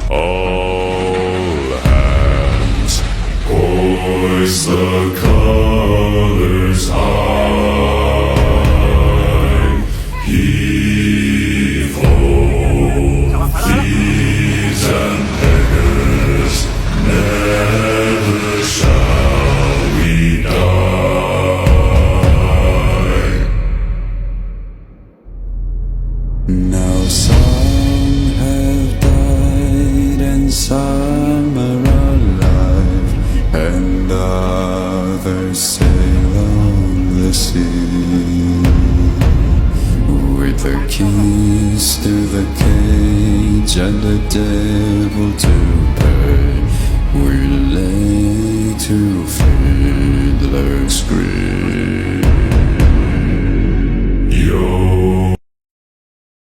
All hands, hoist the colors high. Heave ho, thieves and beggars, never shall we die. Now some have died and some are alive, and others sail on the sea. With the keys to the cage and the devil to pay, we lay to Fiddler's Grave.